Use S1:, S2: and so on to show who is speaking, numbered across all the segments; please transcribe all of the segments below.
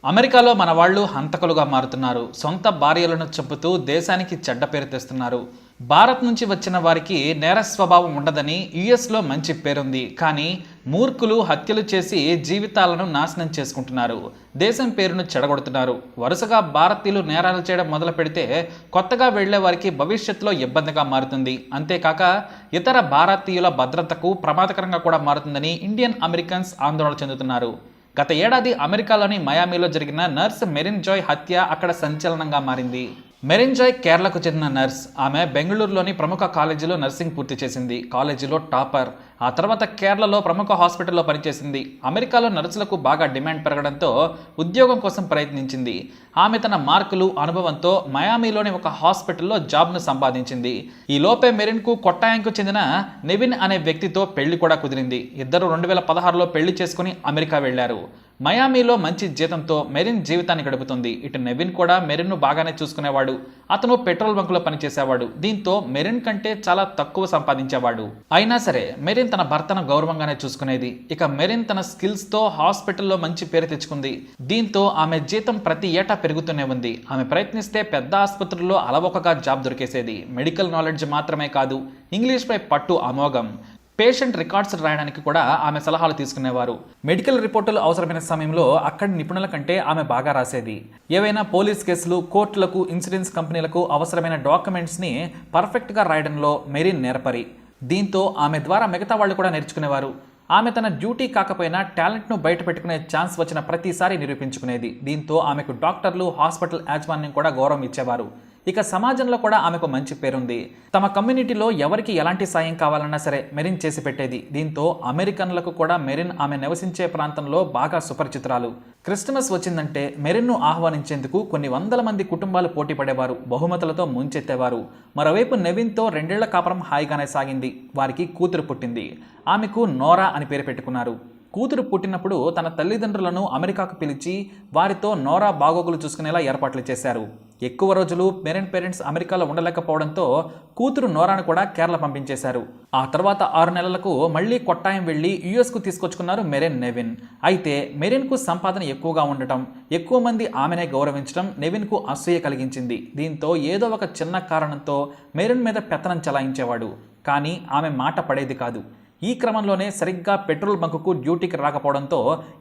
S1: అమెరికాలో మన వాళ్ళు హంతకులుగా మారుతున్నారు. సొంత భార్యలను చంపుతూ దేశానికి చెడ్డ పేరు తెస్తున్నారు. భారత్ నుంచి వచ్చిన వారికి నేర స్వభావం ఉండదని యుఎస్లో మంచి పేరుంది. కానీ మూర్ఖులు హత్యలు చేసి జీవితాలను నాశనం చేసుకుంటున్నారు. దేశం పేరును చెడగొడుతున్నారు. వరుసగా భారతీయులు నేరాలు చేయడం మొదలు పెడితే కొత్తగా వెళ్లే వారికి భవిష్యత్తులో ఇబ్బందిగా మారుతుంది. అంతేకాక ఇతర భారతీయుల భద్రతకు ప్రమాదకరంగా కూడా మారుతుందని ఇండియన్ అమెరికన్స్ ఆందోళన చెందుతున్నారు. గత ఏడాది అమెరికాలోని మయామిలో జరిగిన నర్స్ మెరిన్ జాయ్ హత్య అక్కడ సంచలనంగా మారింది. మెరిన్ జాయ్ కేరళకు చెందిన నర్స్. ఆమె బెంగళూరులోని ప్రముఖ కాలేజీలో నర్సింగ్ పూర్తి చేసింది. కాలేజీలో టాపర్. ఆ తర్వాత కేరళలో ప్రముఖ హాస్పిటల్లో పనిచేసింది. అమెరికాలో నర్సులకు బాగా డిమాండ్ పెరగడంతో ఉద్యోగం కోసం ప్రయత్నించింది. ఆమె తన మార్కులు, అనుభవంతో మయామిలోని ఒక హాస్పిటల్లో జాబ్ను సంపాదించింది. ఈ లోపే మెరిన్కు కొట్టాయంకు చెందిన నెవిన్ అనే వ్యక్తితో పెళ్లి కూడా కుదిరింది. ఇద్దరు 2016లో పెళ్లి చేసుకుని అమెరికా వెళ్లారు. మయామిలో మంచి జీతంతో మెరిన్ జీవితాన్ని గడుపుతుంది. ఇటు నెవిన్ కూడా మెరిన్ను బాగానే చూసుకునేవాడు. అతను పెట్రోల్ బంకులో పనిచేసేవాడు. దీంతో మెరిన్ కంటే చాలా తక్కువ సంపాదించేవాడు. అయినా సరే మెరిన్ తన భర్తను గౌరవంగానే చూసుకునేది. ఇక మెరిన్ తన స్కిల్స్తో హాస్పిటల్లో మంచి పేరు తెచ్చుకుంది. దీంతో ఆమె జీతం ప్రతి ఏటా పెరుగుతూనే ఉంది. ఆమె ప్రయత్నిస్తే పెద్ద ఆసుపత్రుల్లో అలవోకగా జాబ్ దొరికేసేది. మెడికల్ నాలెడ్జ్ మాత్రమే కాదు, ఇంగ్లీష్పై పట్టు అమోఘం. పేషెంట్ రికార్డ్స్ రాయడానికి కూడా ఆమె సలహాలు తీసుకునేవారు. మెడికల్ రిపోర్టులు అవసరమైన సమయంలో అక్కడి నిపుణుల కంటే ఆమె బాగా రాసేది. ఏవైనా పోలీస్ కేసులు, కోర్టులకు, ఇన్సూరెన్స్ కంపెనీలకు అవసరమైన డాక్యుమెంట్స్ని పర్ఫెక్ట్గా రాయడంలో మెరిన్ నేర్పరి. దీంతో ఆమె ద్వారా మిగతా వాళ్ళు కూడా నేర్చుకునేవారు. ఆమె తన డ్యూటీ కాకపోయినా టాలెంట్ను బయట పెట్టుకునే ఛాన్స్ వచ్చిన ప్రతిసారి నిరూపించుకునేది. దీంతో ఆమెకు డాక్టర్లు, హాస్పిటల్ యాజమాన్యం కూడా గౌరవం ఇచ్చేవారు. ఇక సమాజంలో కూడా ఆమెకు మంచి పేరుంది. తమ కమ్యూనిటీలో ఎవరికి ఎలాంటి సాయం కావాలన్నా సరే మెరిన్ చేసి పెట్టేది. దీంతో అమెరికన్లకు కూడా మెరిన్ ఆమె నివసించే ప్రాంతంలో బాగా సుపరిచితురాలు. క్రిస్మస్ వచ్చిందంటే మెరిన్ను ఆహ్వానించేందుకు కొన్ని వందల మంది కుటుంబాలు పోటీ పడేవారు. బహుమతులతో ముంచెత్తేవారు. మరోవైపు నెవిన్తో 2 ఏళ్ల కాపురం హాయిగానే సాగింది. వారికి కూతురు పుట్టింది. ఆమెకు నోరా అని పేరు పెట్టుకున్నారు. కూతురు పుట్టినప్పుడు తన తల్లిదండ్రులను అమెరికాకు పిలిచి వారితో నోరా బాగోగులు చూసుకునేలా ఏర్పాట్లు చేశారు. ఎక్కువ రోజులు మెరిన్ పేరెంట్స్ అమెరికాలో ఉండలేకపోవడంతో కూతురు నోరాను కూడా కేరళ పంపించేశారు. ఆ తర్వాత 6 నెలలకు మళ్లీ కొట్టాయం వెళ్లి యుఎస్కు తీసుకొచ్చుకున్నారు మెరిన్, నెవిన్. అయితే మెరిన్కు సంపాదన ఎక్కువగా ఉండటం, ఎక్కువ మంది ఆమెనే గౌరవించడం నెవిన్కు అసూయ కలిగించింది. దీంతో ఏదో ఒక చిన్న కారణంతో మెరిన్ మీద పెత్తనం చలాయించేవాడు. కానీ ఆమె మాట పడేది కాదు. ఈ క్రమంలోనే సరిగ్గా పెట్రోల్ బంకుకు డ్యూటీకి రాకపోవడంతో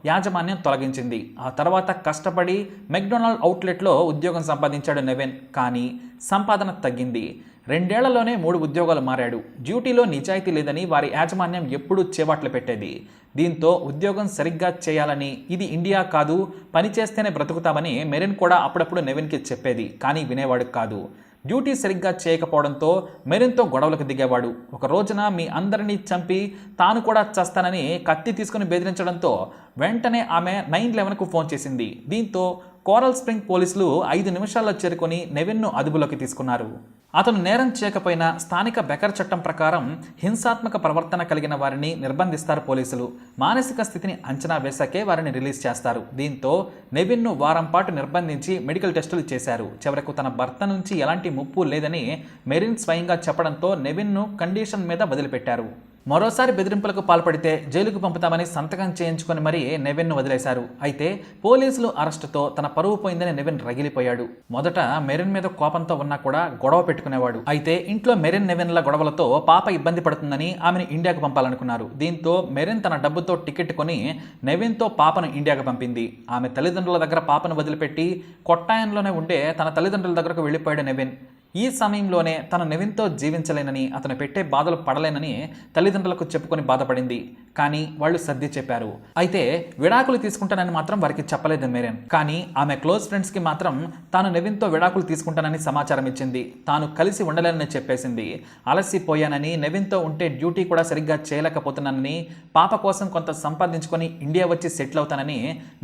S1: యాజమాన్యం తొలగించింది. ఆ తర్వాత కష్టపడి మెక్డొనాల్డ్ అవుట్లెట్లో ఉద్యోగం సంపాదించాడు నెవిన్. కానీ సంపాదన తగ్గింది. 2 ఏళ్లలోనే 3 ఉద్యోగాలు మారాడు. డ్యూటీలో నిజాయితీ లేదని వారి యాజమాన్యం ఎప్పుడూ చేవాట్లు పెట్టేది. దీంతో ఉద్యోగం సరిగ్గా చేయాలని, ఇది ఇండియా కాదు, పని చేస్తేనే బ్రతుకుతామని మెరిన్ కూడా అప్పుడప్పుడు నెవిన్కి చెప్పేది. కానీ వినేవాడు కాదు. డ్యూటీ సరిగ్గా చేయకపోవడంతో మెరిన్తో గొడవలకు దిగేవాడు. ఒక రోజున మీ అందరినీ చంపి తాను కూడా చస్తానని కత్తి తీసుకుని బెదిరించడంతో వెంటనే ఆమె 911కు ఫోన్ చేసింది. దీంతో కోరల్ స్ప్రింగ్ పోలీసులు 5 నిమిషాల్లో చేరుకొని నెవిన్ను అదుపులోకి తీసుకున్నారు. అతను నేరం చేయకపోయినా స్థానిక బెకర్ చట్టం ప్రకారం హింసాత్మక ప్రవర్తన కలిగిన వారిని నిర్బంధిస్తారు పోలీసులు. మానసిక స్థితిని అంచనా వేశాకే వారిని రిలీజ్ చేస్తారు. దీంతో నెవిన్ను వారం పాటు నిర్బంధించి మెడికల్ టెస్టులు చేశారు. చివరకు తన భర్త నుంచి ఎలాంటి ముప్పు లేదని మెరిన్ స్వయంగా చెప్పడంతో నెవిన్ను కండిషన్ మీద వదిలిపెట్టారు. మరోసారి బెదిరింపులకు పాల్పడితే జైలుకు పంపుతామని సంతకం చేయించుకొని మరీ నెవిన్ను వదిలేశారు. అయితే పోలీసులు అరెస్టుతో తన పరువు పోయిందని నెవిన్ రగిలిపోయాడు. మొదట మెరిన్ మీద కోపంతో ఉన్నా కూడా గొడవ పెట్టుకునేవాడు. అయితే ఇంట్లో మెరిన్, నెవిన్ల గొడవలతో పాప ఇబ్బంది పడుతుందని ఆమెను ఇండియాకు పంపాలనుకున్నారు. దీంతో మెరిన్ తన డబ్బుతో టికెట్ కొని నెవిన్తో పాపను ఇండియాకు పంపింది. ఆమె తల్లిదండ్రుల దగ్గర పాపను వదిలిపెట్టి కొట్టాయంలోనే ఉండే తన తల్లిదండ్రుల దగ్గరకు వెళ్ళిపోయాడు నెవిన్. ఈ సమయంలోనే తను నెవిన్తో జీవించలేనని, అతను పెట్టే బాధలు పడలేనని తల్లిదండ్రులకు చెప్పుకొని బాధపడింది. కానీ వాళ్ళు సర్ది చెప్పారు. అయితే విడాకులు తీసుకుంటానని మాత్రం వారికి చెప్పలేదు మెరిన్. కానీ ఆమె క్లోజ్ ఫ్రెండ్స్కి మాత్రం తాను నెవిన్తో విడాకులు తీసుకుంటానని సమాచారం ఇచ్చింది. తాను కలిసి ఉండలేనని చెప్పేసింది. అలసిపోయానని, నెవిన్తో ఉంటే డ్యూటీ కూడా సరిగ్గా చేయలేకపోతున్నానని, పాప కోసం కొంత సంపాదించుకొని ఇండియా వచ్చి సెటిల్ అవుతానని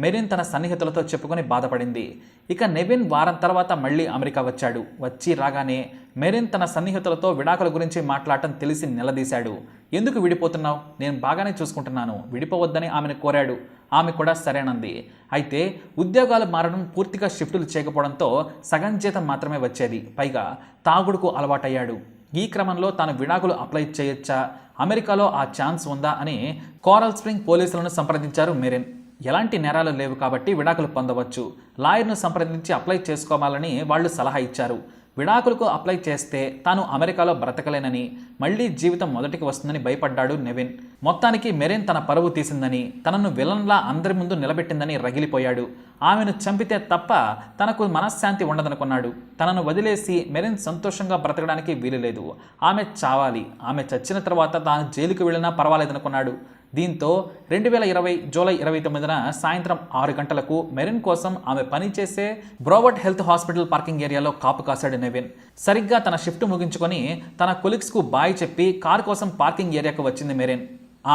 S1: మెరిన్ తన సన్నిహితులతో చెప్పుకొని బాధపడింది. ఇక నెవిన్ వారం తర్వాత మళ్ళీ అమెరికా వచ్చాడు. వచ్చి రాగానే మెరిన్ తన సన్నిహితులతో విడాకుల గురించి మాట్లాడటం తెలిసి నిలదీశాడు. ఎందుకు విడిపోతున్నావు? నేను బాగానే చూసుకుంటున్నాను, విడిపోవద్దని ఆమెను కోరాడు. ఆమె కూడా సరేనంది. అయితే ఉద్యోగాలు మారడం, పూర్తిగా షిఫ్టులు చేయకపోవడంతో సగం జీతం మాత్రమే వచ్చేది. పైగా తాగుడుకు అలవాటయ్యాడు. ఈ క్రమంలో తాను విడాకులు అప్లై చేయొచ్చా, అమెరికాలో ఆ ఛాన్స్ ఉందా అని కోరల్ స్ప్రింగ్ పోలీసులను సంప్రదించారు మెరిన్. ఎలాంటి నేరాలు లేవు కాబట్టి విడాకులు పొందవచ్చు. లాయర్ను సంప్రదించి అప్లై చేసుకోవాలని వాళ్ళు సలహా ఇచ్చారు. విడాకులకు అప్లై చేస్తే తాను అమెరికాలో బ్రతకలేనని, మళ్లీ జీవితం మొదటికి వస్తుందని భయపడ్డాడు నెవిన్. మొత్తానికి మెరిన్ తన పరువు తీసిందని, తనను విలన్లా అందరి ముందు నిలబెట్టిందని రగిలిపోయాడు. ఆమెను చంపితే తప్ప తనకు మనశ్శాంతి ఉండదనుకున్నాడు. తనను వదిలేసి మెరిన్ సంతోషంగా బ్రతకడానికి వీలులేదు. ఆమె చావాలి. ఆమె చచ్చిన తర్వాత తాను జైలుకు వెళ్ళినా పర్వాలేదనుకున్నాడు. దీంతో 2020 జూలై 29న సాయంత్రం 6 గంటలకు మెరిన్ కోసం ఆమె పనిచేసే బ్రోవర్డ్ హెల్త్ హాస్పిటల్ పార్కింగ్ ఏరియాలో కాపు కాశాడు నెవిన్. సరిగ్గా తన షిఫ్ట్ ముగించుకొని తన కొలీగ్స్కు బాయ్ చెప్పి కార్ కోసం పార్కింగ్ ఏరియాకు వచ్చింది మెరిన్.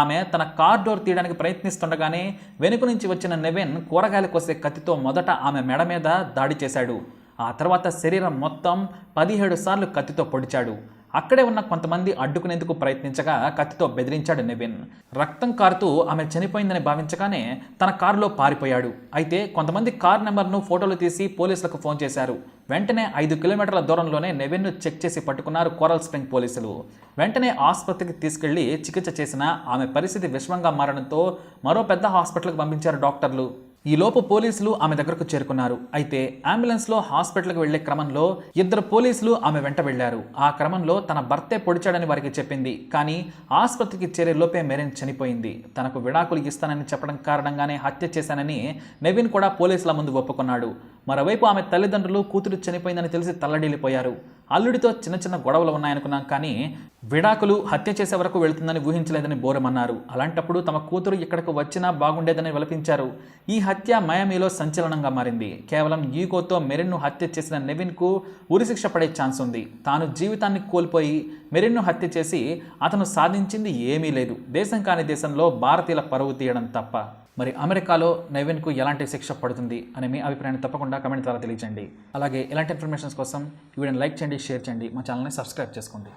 S1: ఆమె తన కార్ డోర్ తీయడానికి ప్రయత్నిస్తుండగానే వెనుక నుంచి వచ్చిన నెవిన్ కూరగాయలు కోసే కత్తితో మొదట ఆమె మెడ మీద దాడి చేశాడు. ఆ తర్వాత శరీరం మొత్తం 17 సార్లు కత్తితో పొడిచాడు. అక్కడే ఉన్న కొంతమంది అడ్డుకునేందుకు ప్రయత్నించగా కత్తితో బెదిరించాడు నెవిన్. రక్తం కారుతూ ఆమె చనిపోయిందని భావించగానే తన కారులో పారిపోయాడు. అయితే కొంతమంది కార్ నెంబర్ను ఫోటోలు తీసి పోలీసులకు ఫోన్ చేశారు. వెంటనే 5 కిలోమీటర్ల దూరంలోనే నెవిన్ను చెక్ చేసి పట్టుకున్నారు కోరల్ స్ప్రింగ్ పోలీసులు. వెంటనే ఆసుపత్రికి తీసుకెళ్లి చికిత్స చేసినా ఆమె పరిస్థితి విషమంగా మారడంతో మరో పెద్ద హాస్పిటల్కి పంపించారు డాక్టర్లు. ఈలోపు పోలీసులు ఆమె దగ్గరకు చేరుకున్నారు. అయితే అంబులెన్స్లో హాస్పిటల్కి వెళ్లే క్రమంలో 2 పోలీసులు ఆమె వెంట వెళ్లారు. ఆ క్రమంలో తన భర్తే పొడిచాడని వారికి చెప్పింది. కానీ ఆసుపత్రికి చేరే లోపే మెరిన్ చనిపోయింది. తనకు విడాకులు ఇస్తానని చెప్పడం కారణంగానే హత్య చేశానని నెవిన్ కూడా పోలీసుల ముందు ఒప్పుకున్నాడు. మరోవైపు ఆమె తల్లిదండ్రులు కూతురు చనిపోయిందని తెలిసి తల్లడిల్లిపోయారు. అల్లుడితో చిన్న చిన్న గొడవలు ఉన్నాయనుకున్నాం, కానీ విడాకులు హత్య చేసే వరకు వెళుతుందని ఊహించలేదని బోరమన్నారు. అలాంటప్పుడు తమ కూతురు ఇక్కడకు వచ్చినా బాగుండేదని విలపించారు. ఈ హత్య మయామీలో సంచలనంగా మారింది. కేవలం ఈగోతో మెరిన్ను హత్య చేసిన నెవిన్కు ఉరిశిక్ష పడే ఛాన్స్ ఉంది. తాను జీవితాన్ని కోల్పోయి మెరిన్ను హత్య చేసి అతను సాధించింది ఏమీ లేదు. దేశం కాని దేశంలో భారతీయుల పరువు తీయడం తప్ప. మరి అమెరికాలో నెవిన్కు ఎలాంటి శిక్ష పడుతుంది అనే మీ అభిప్రాయాన్ని తప్పకుండా కమెంట్ ద్వారా తెలియజేయండి. అలాగే ఇలాంటి ఇన్ఫర్మేషన్స్ కోసం ఈ వీడియోని లైక్ చేయండి, షేర్ చేయండి, మా ఛానల్ని సబ్స్క్రైబ్ చేసుకోండి.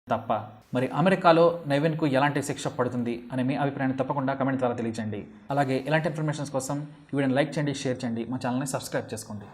S1: తప్ప. మరి అమెరికాలో నెవిన్కు ఎలాంటి శిక్ష పడుతుంది అనే మీ అభిప్రాయాన్ని తప్పకుండా కమెంట్ ద్వారా తెలియజేయండి. అలాగే ఇలాంటి ఇన్ఫర్మేషన్స్ కోసం ఈ వీడియోని లైక్ చేయండి, షేర్ చేయండి, మా ఛానల్ని సబ్స్క్రైబ్ చేసుకోండి.